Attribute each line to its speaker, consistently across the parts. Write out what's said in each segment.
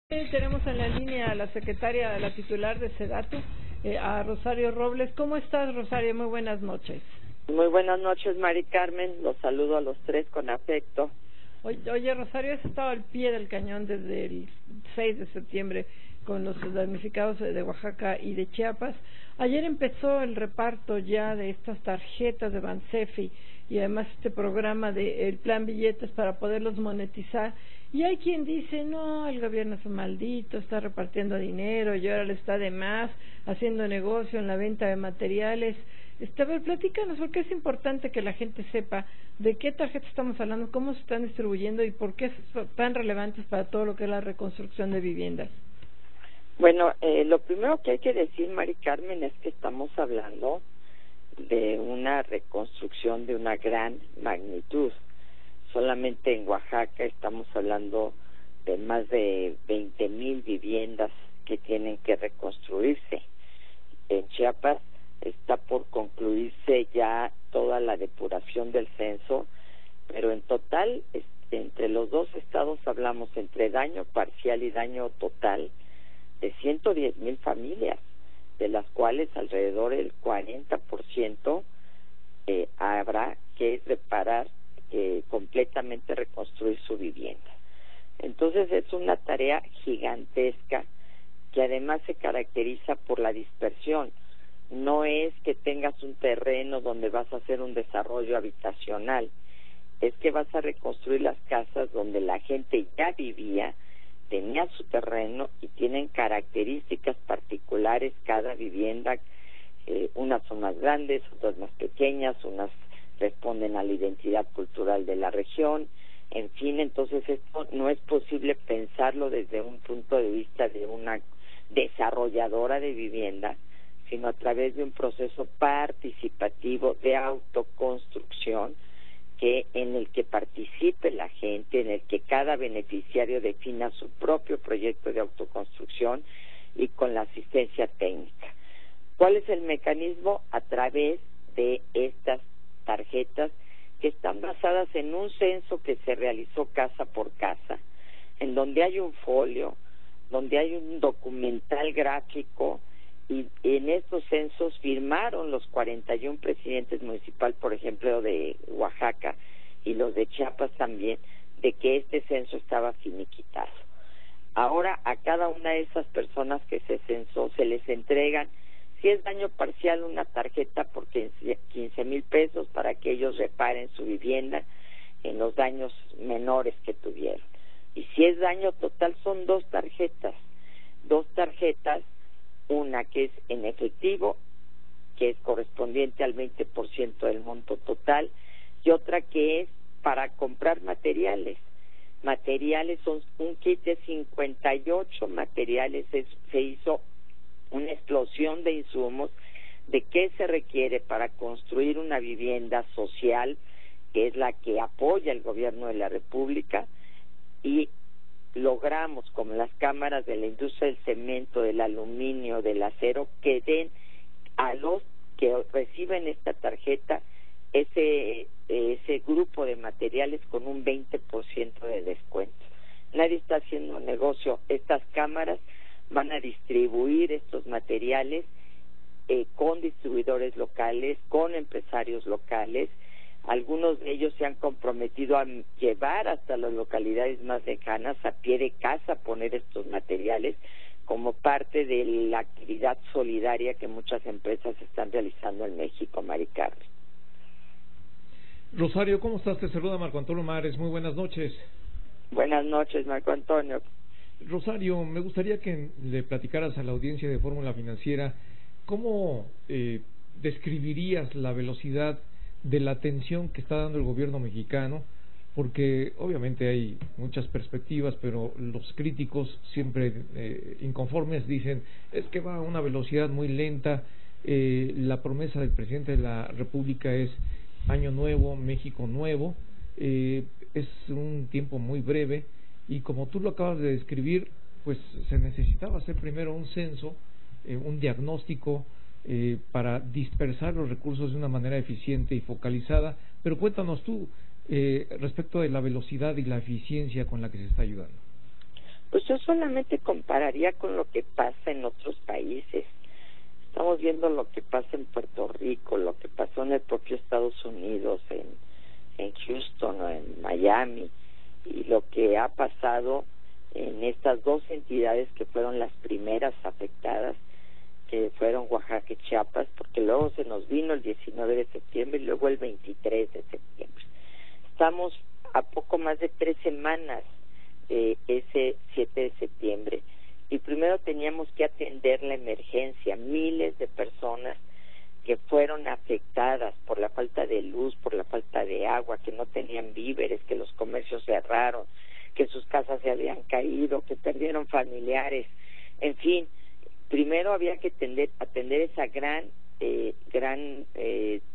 Speaker 1: Tenemos en la línea a la secretaria, a la titular de SEDATU, a Rosario Robles. ¿Cómo estás, Rosario? Muy buenas noches.
Speaker 2: Muy buenas noches, Mari Carmen. Los saludo a los tres con afecto.
Speaker 1: Oye, Rosario, has estado al pie del cañón desde el 6 de septiembre con los damnificados de Oaxaca y de Chiapas. Ayer empezó el reparto ya de estas tarjetas de Bansefi y además este programa de el plan billetes para poderlos monetizar. Y hay quien dice, no, el gobierno es un maldito, está repartiendo dinero y ahora le está de más, haciendo negocio en la venta de materiales. A ver, platícanos, porque es importante que la gente sepa de qué tarjetas estamos hablando, cómo se están distribuyendo y por qué son tan relevantes para todo lo que es la reconstrucción de viviendas.
Speaker 2: Bueno, lo primero que hay que decir, Mari Carmen, es que estamos hablando de una reconstrucción de una gran magnitud. Solamente en Oaxaca estamos hablando de más de 20,000 viviendas que tienen que reconstruirse. En Chiapas está por concluirse ya toda la depuración del censo, pero en total, entre los dos estados hablamos entre daño parcial y daño total de 110,000 familias, de las cuales alrededor del 40% habrá que reparar, completamente reconstruir su vivienda. Entonces es una tarea gigantesca que además se caracteriza por la dispersión. No es que tengas un terreno donde vas a hacer un desarrollo habitacional, es que vas a reconstruir las casas donde la gente ya vivía, tenía su terreno y tienen características particulares cada vivienda. Unas son más grandes, otras más pequeñas, unas responden a la identidad cultural de la región, en fin. Entonces esto no es posible pensarlo desde un punto de vista de una desarrolladora de vivienda, sino a través de un proceso participativo de autoconstrucción en el que participe la gente, en el que cada beneficiario defina su propio proyecto de autoconstrucción y con la asistencia técnica. ¿Cuál es el mecanismo? A través de estas tarjetas que están basadas en un censo que se realizó casa por casa, en donde hay un folio, donde hay un documental gráfico, y en estos censos firmaron los 41 presidentes municipal, por ejemplo, de Oaxaca, y los de Chiapas también, de que este censo estaba finiquitado. Ahora a cada una de esas personas que se censó se les entregan, si es daño parcial, una tarjeta por 15,000 pesos para que ellos reparen su vivienda en los daños menores que tuvieron. Y si es daño total, son dos tarjetas, una que es en efectivo, que es correspondiente al 20% del monto total, y otra que es para comprar materiales. Materiales son un kit de 58 materiales, se hizo una explosión de insumos de qué se requiere para construir una vivienda social, que es la que apoya el gobierno de la República, y logramos con las cámaras de la industria del cemento, del aluminio, del acero, que den a los que reciben esta tarjeta ese grupo de materiales con un 20% de descuento. Nadie está haciendo negocio. Estas cámaras van a distribuir estos materiales con distribuidores locales, con empresarios locales. Algunos de ellos se han comprometido a llevar hasta las localidades más lejanas, a pie de casa, poner estos materiales como parte de la actividad solidaria que muchas empresas están realizando en México, Mari Carmen.
Speaker 3: Rosario, ¿cómo estás? Te saluda Marco Antonio Mares. Muy buenas noches.
Speaker 2: Buenas noches, Marco Antonio.
Speaker 3: Rosario, me gustaría que le platicaras a la audiencia de Fórmula Financiera cómo describirías la velocidad de la atención que está dando el gobierno mexicano, porque obviamente hay muchas perspectivas, pero los críticos siempre inconformes dicen es que va a una velocidad muy lenta. La promesa del presidente de la República es Año Nuevo, México Nuevo. Es un tiempo muy breve y como tú lo acabas de describir, pues se necesitaba hacer primero un censo, un diagnóstico, para dispersar los recursos de una manera eficiente y focalizada. Pero cuéntanos tú respecto de la velocidad y la eficiencia con la que se está ayudando.
Speaker 2: Pues yo solamente compararía con lo que pasa en otros países. Estamos viendo lo que pasa en Puerto Rico, lo que pasó en el propio Estados Unidos, en Houston o en Miami, y lo que ha pasado en estas dos entidades que fueron las primeras afectadas, que fueron Oaxaca y Chiapas, porque luego se nos vino el 19 de septiembre y luego el 23 de septiembre. Estamos a poco más de 3 semanas de ese 7 de septiembre, y primero teníamos que atender la emergencia, miles de personas que fueron afectadas por la falta de luz, por la falta de agua, que no tenían víveres, que los comercios cerraron, que sus casas se habían caído, que perdieron familiares, en fin. Primero había que atender esa gran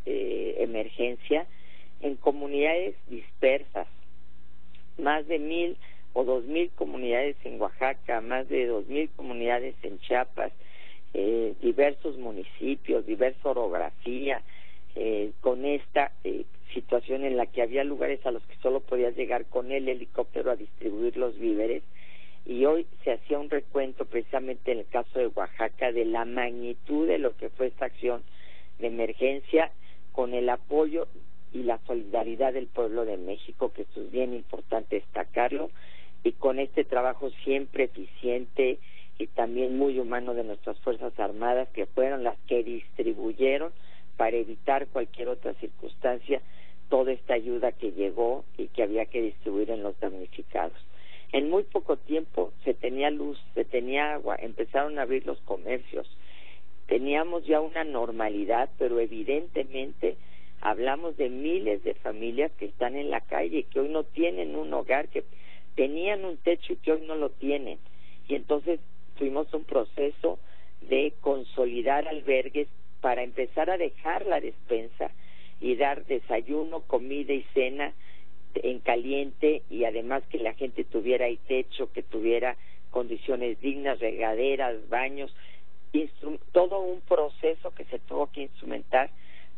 Speaker 2: emergencia en comunidades dispersas, más de 1,000 o 2,000 comunidades en Oaxaca, más de 2,000 comunidades en Chiapas, diversos municipios, diversa orografía, con esta situación en la que había lugares a los que solo podías llegar con el helicóptero a distribuir los víveres. Y hoy se hacía un recuento precisamente en el caso de Oaxaca de la magnitud de lo que fue esta acción de emergencia, con el apoyo y la solidaridad del pueblo de México, que esto es bien importante destacarlo, y con este trabajo siempre eficiente y también muy humano de nuestras Fuerzas Armadas, que fueron las que distribuyeron para evitar cualquier otra circunstancia toda esta ayuda que llegó y que había que distribuir en los damnificados. En muy poco tiempo se tenía luz, se tenía agua, empezaron a abrir los comercios. Teníamos ya una normalidad, pero evidentemente hablamos de miles de familias que están en la calle, que hoy no tienen un hogar, que tenían un techo y que hoy no lo tienen. Y entonces fuimos a un proceso de consolidar albergues para empezar a dejar la despensa y dar desayuno, comida y cena en caliente, y además que la gente tuviera ahí techo, que tuviera condiciones dignas, regaderas, baños, todo un proceso que se tuvo que instrumentar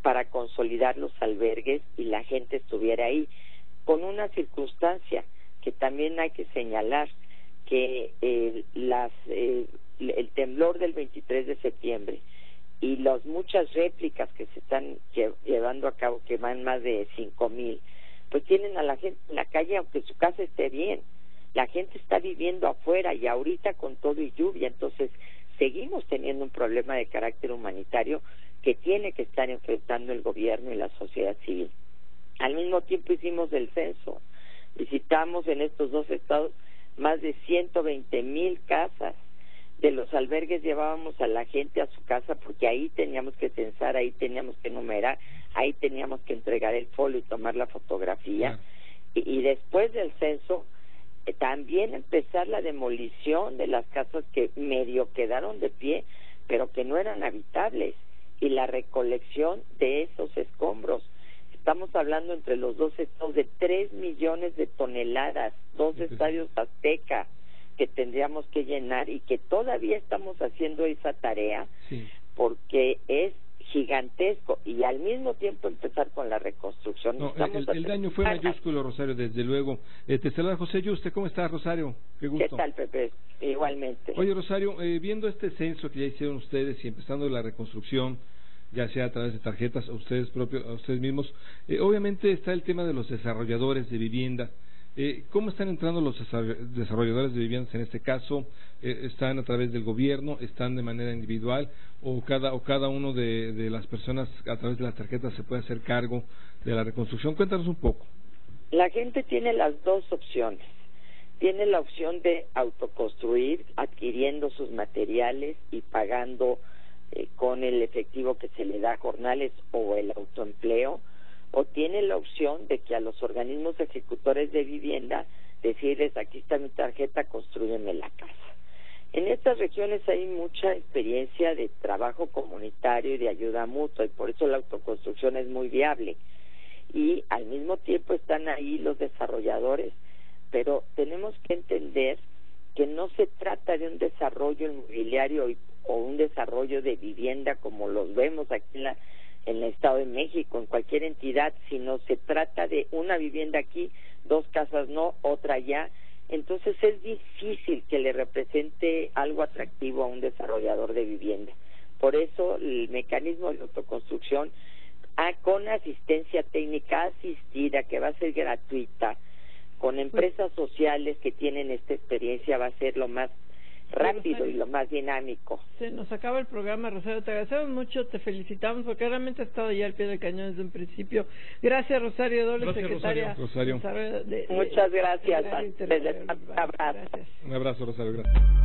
Speaker 2: para consolidar los albergues y la gente estuviera ahí, con una circunstancia que también hay que señalar, que el temblor del 23 de septiembre y las muchas réplicas que se están llevando a cabo, que van más de 5,000, pues tienen a la gente en la calle aunque su casa esté bien. La gente está viviendo afuera, y ahorita con todo y lluvia, entonces seguimos teniendo un problema de carácter humanitario que tiene que estar enfrentando el gobierno y la sociedad civil. Al mismo tiempo hicimos el censo, visitamos en estos dos estados más de 120,000 casas. De los albergues llevábamos a la gente a su casa, porque ahí teníamos que censar, ahí teníamos que numerar, ahí teníamos que entregar el folio y tomar la fotografía. Y después del censo también empezar la demolición de las casas que medio quedaron de pie, pero que no eran habitables, y la recolección de esos escombros. Estamos hablando entre los dos estados de 3 millones de toneladas, 2 estadios Azteca que tendríamos que llenar, y que todavía estamos haciendo esa tarea, porque es gigantesco, y al mismo tiempo empezar con la reconstrucción.
Speaker 3: No, el daño fue mayúsculo, Rosario, desde luego. Te saluda José Yuste. ¿Cómo estás, Rosario? Qué gusto.
Speaker 2: ¿Qué tal, Pepe? Igualmente.
Speaker 3: Oye, Rosario, viendo este censo que ya hicieron ustedes y empezando la reconstrucción, ya sea a través de tarjetas, a ustedes mismos, obviamente está el tema de los desarrolladores de vivienda. ¿Cómo están entrando los desarrolladores de viviendas en este caso? ¿Están a través del gobierno? ¿Están de manera individual? ¿O cada uno de las personas a través de las tarjetas se puede hacer cargo de la reconstrucción? Cuéntanos un poco.
Speaker 2: La gente tiene las dos opciones. Tiene la opción de autoconstruir, adquiriendo sus materiales y pagando con el efectivo que se le da, jornales o el autoempleo, o tiene la opción de que a los organismos ejecutores de vivienda decirles: aquí está mi tarjeta, constrúyeme la casa. En estas regiones hay mucha experiencia de trabajo comunitario y de ayuda mutua, y por eso la autoconstrucción es muy viable. Y al mismo tiempo están ahí los desarrolladores, pero tenemos que entender que no se trata de un desarrollo inmobiliario o un desarrollo de vivienda como los vemos aquí en el Estado de México, en cualquier entidad, sino se trata de una vivienda aquí, 2 casas no, otra allá, entonces es difícil que le represente algo atractivo a un desarrollador de vivienda. Por eso el mecanismo de autoconstrucción con asistencia técnica asistida, que va a ser gratuita, con empresas sociales que tienen esta experiencia, va a ser lo más rápido y lo más dinámico.
Speaker 1: Se nos acaba el programa, Rosario, te agradecemos mucho, te felicitamos porque realmente has estado ya al pie del cañón desde un principio. Gracias, Rosario Doble, secretaria.
Speaker 3: Rosario.
Speaker 2: Muchas gracias. Un abrazo.
Speaker 3: Un abrazo, Rosario, gracias.